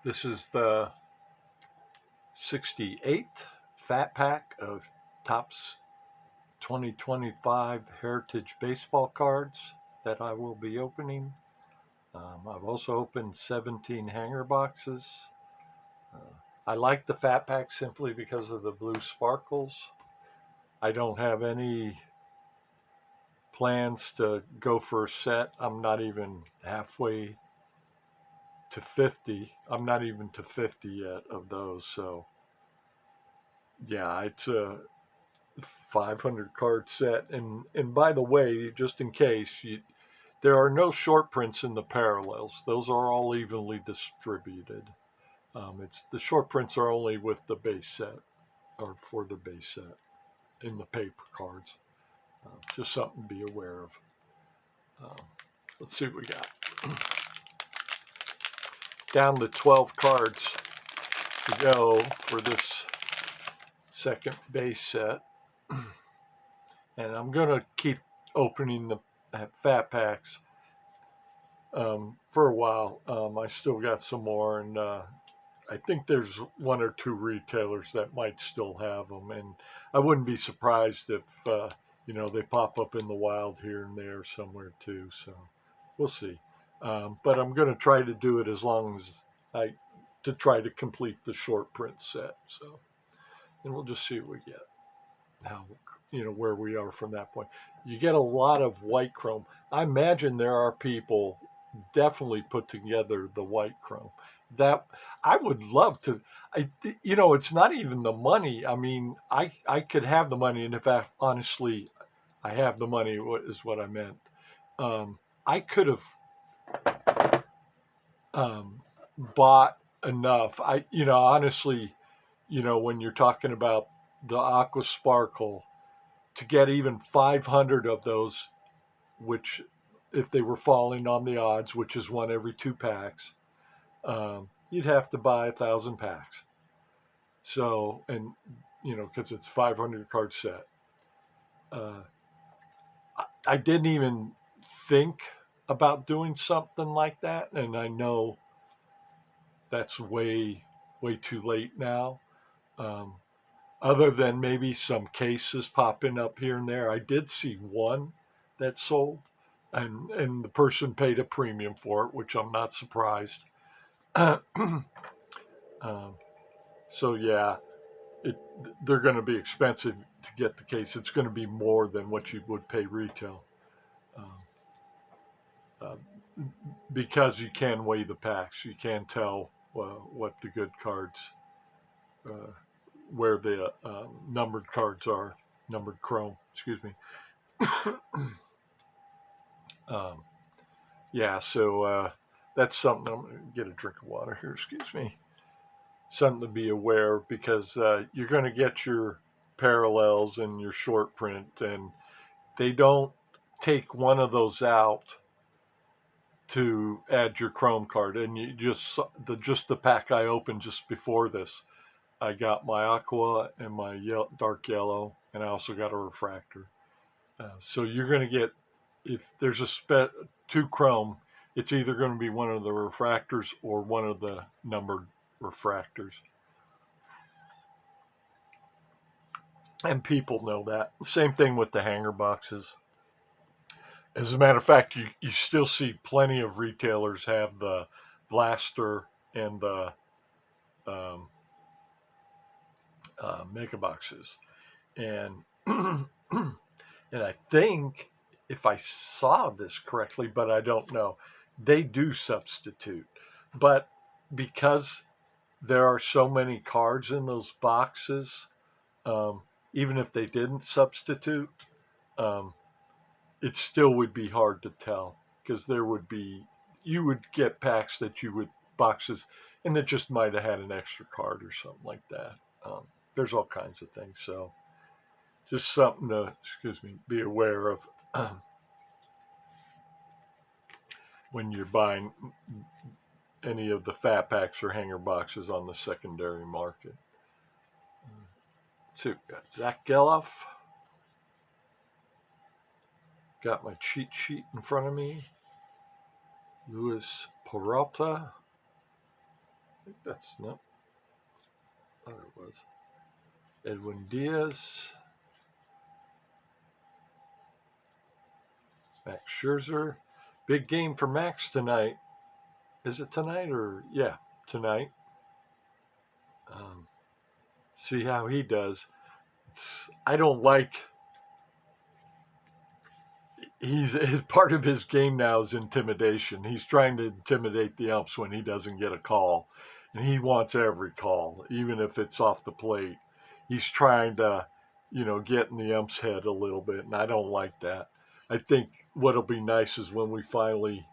This is the 68th Fat Pack of Topps 2025 Heritage Baseball cards that I will be opening. I've also opened 17 hanger boxes. I like the Fat Pack simply because of the blue sparkles. I don't have any plans to go for a set. I'm not even halfway to 50. I'm not even to 50 yet of those. So, yeah, it's a 500 card set. And by the way, just in case, there are no short prints in the parallels. Those are all evenly distributed. It's the short prints are only with the base set or for the base set in the paper cards. Just something to be aware of. Um, let's see what we got. Down to 12 cards to go for this second base set. And I'm going to keep opening the fat packs for a while. I still got some more, and I think there's one or two retailers that might still have them, and I wouldn't be surprised if they pop up in the wild here and there somewhere too. So we'll see. But I'm going to try to do it as long as I to try to complete the short print set. So, and we'll just see what we get. How where we are from that point. You get a lot of white chrome. I imagine there are people definitely put together the white chrome. That I would love to. It's not even the money. I mean, I could have the money, and if I honestly, I have the money. What is what I meant? I could have bought enough. Honestly, when you're talking about the Aqua Sparkle, to get even 500 of those, which if they were falling on the odds, which is one every two packs, you'd have to buy 1,000 packs. So, and because it's 500 card set, uh, I didn't even think about doing something like that, and I know that's way too late now. Um, Other than maybe some cases popping up here and there, I did see one that sold, and the person paid a premium for it, which I'm not surprised. um, so yeah, it they're going to be expensive to get the case. It's going to be more than what you would pay retail, um, uh, because you can weigh the packs. You can tell what the good cards, uh, where the numbered cards are, numbered chrome. Excuse me. Um, yeah, so that's something. I'm going to get a drink of water here. Excuse me. Something to be aware of, because you're going to get your parallels and your short print, and they don't take one of those out to add your Chrome card. And you just the pack I opened just before this, I got my aqua and my dark yellow, and I also got a refractor. So you're going to get, if there's two chrome, it's either going to be one of the refractors or one of the numbered refractors. And people know that. Same thing with the hanger boxes. As a matter of fact, you still see plenty of retailers have the blaster and the um, mega boxes. And and I think, if I saw this correctly, but I don't know, they do substitute. But because there are so many cards in those boxes, um, even if they didn't substitute, um, it still would be hard to tell, because you would get packs that you would boxes, and that just might have had an extra card or something like that. There's all kinds of things. So just something to, be aware of when you're buying any of the fat packs or hanger boxes on the secondary market. So got Zach Geloff. Got my cheat sheet in front of me. Luis Peralta. think that's not. I thought it was Edwin Diaz, Max Scherzer. Big game for Max tonight. Is it tonight or yeah, tonight? Um, see how he does. I don't like. He's part of his game now is intimidation. He's trying to intimidate the umps when he doesn't get a call, and he wants every call, even if it's off the plate. He's trying to, get in the ump's head a little bit, and I don't like that. I think what'll be nice is when we finally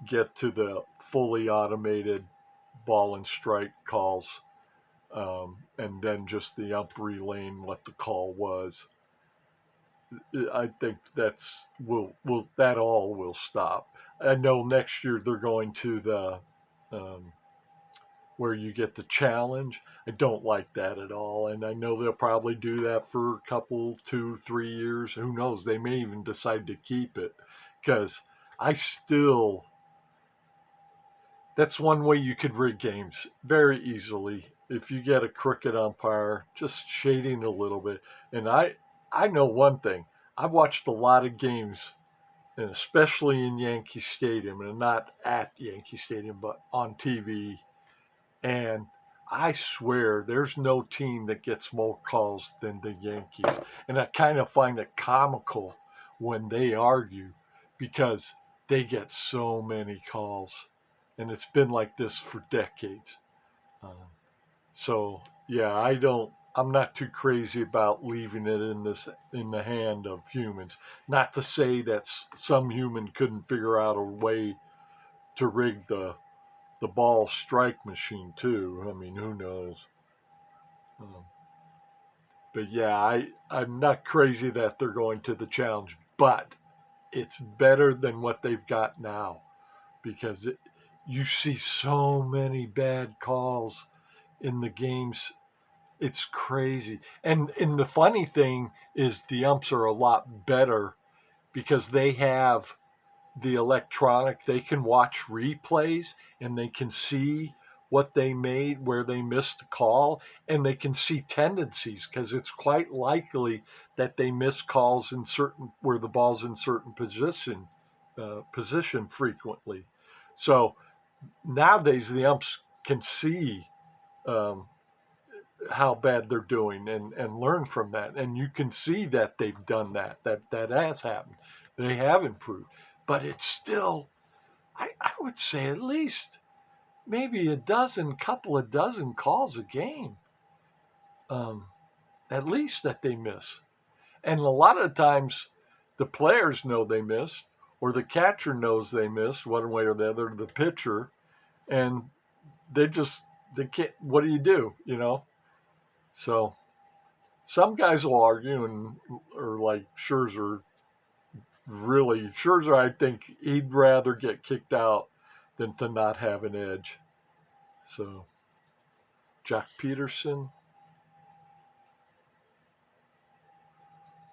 get to the fully automated ball and strike calls, and then just the ump relaying what the call was. I think that all will stop. I know next year they're going to the um, where you get the challenge. I don't like that at all, and I know they'll probably do that for a couple, 2, 3 years. Who knows? They may even decide to keep it because I still. That's one way you could rig games very easily if you get a crooked umpire, just shading a little bit. And I know one thing. I've watched a lot of games, and especially in Yankee Stadium, and not at Yankee Stadium, but on TV. And I swear there's no team that gets more calls than the Yankees. And I kind of find it comical when they argue because they get so many calls. And it's been like this for decades. Um, so yeah, I'm not too crazy about leaving it in the hand of humans. Not to say that some human couldn't figure out a way to rig the ball strike machine too. I mean, who knows? Um, but yeah, I'm not crazy that they're going to the challenge, but it's better than what they've got now because you see so many bad calls in the games. It's crazy. And the funny thing is the umps are a lot better because they have the electronic. They can watch replays and they can see what they made, where they missed the call, and they can see tendencies because it's quite likely that they miss calls in certain where the ball's in certain position frequently. So nowadays the umps can see um, how bad they're doing and learn from that. And you can see that they've done that has happened. They have improved. But it's still, I would say at least maybe couple of dozen calls a game, um, at least that they miss. And a lot of times the players know they missed, or the catcher knows they missed one way or the other, the pitcher, and they just, they can't, what do you do, So some guys will argue or like Scherzer, I think he'd rather get kicked out than to not have an edge. So Jack Peterson,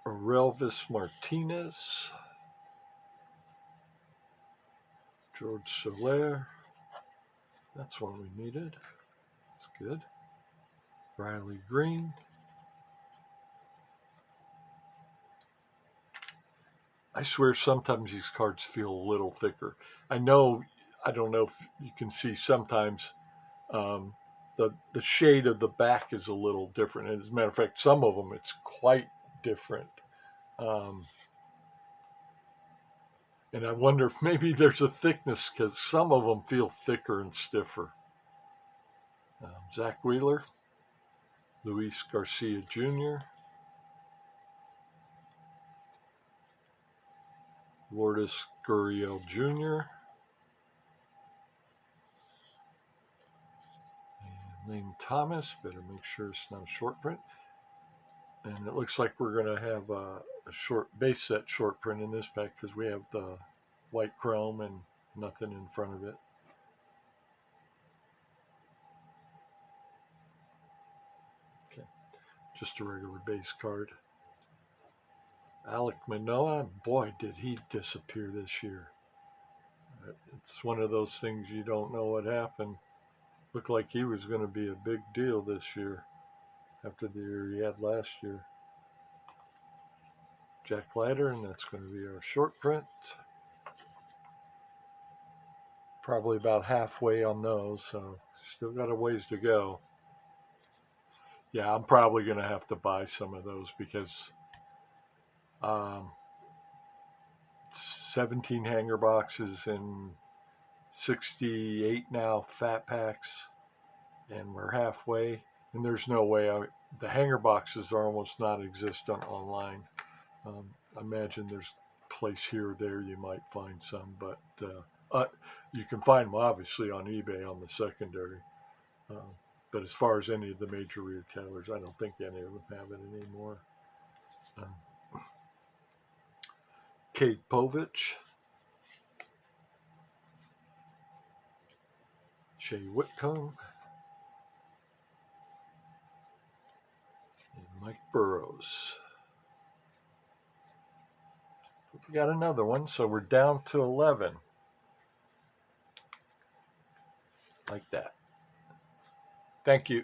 Orelvis Martinez, George Soler. That's one we needed. That's good. Riley Green. I swear sometimes these cards feel a little thicker. I don't know if you can see sometimes um, the shade of the back is a little different. As a matter of fact, some of them it's quite different. Um, and I wonder if maybe there's a thickness because some of them feel thicker and stiffer. Zach Wheeler, Luis Garcia Jr., Lourdes Gurriel Jr., and Lane Thomas. Better make sure it's not a short print. And it looks like we're going to have a short base set short print in this pack because we have the white chrome and nothing in front of it. Okay, just a regular base card. Alek Manoah, boy, did he disappear this year. It's one of those things you don't know what happened. Looked like he was going to be a big deal this year after the year he had last year. Jack Leiter, and that's going to be our short print. Probably about halfway on those, so still got a ways to go. Yeah, I'm probably going to have to buy some of those because 17 hanger boxes and 68 now fat packs, and we're halfway. And there's no way the hanger boxes are almost non-existent online. I imagine there's a place here or there you might find some, but you can find them obviously on eBay on the secondary. Uh, but as far as any of the major retailers, I don't think any of them have it anymore. Kate Povich, Shea Whitcomb, and Mike Burrows. We got another one, so we're down to 11. Like that. Thank you.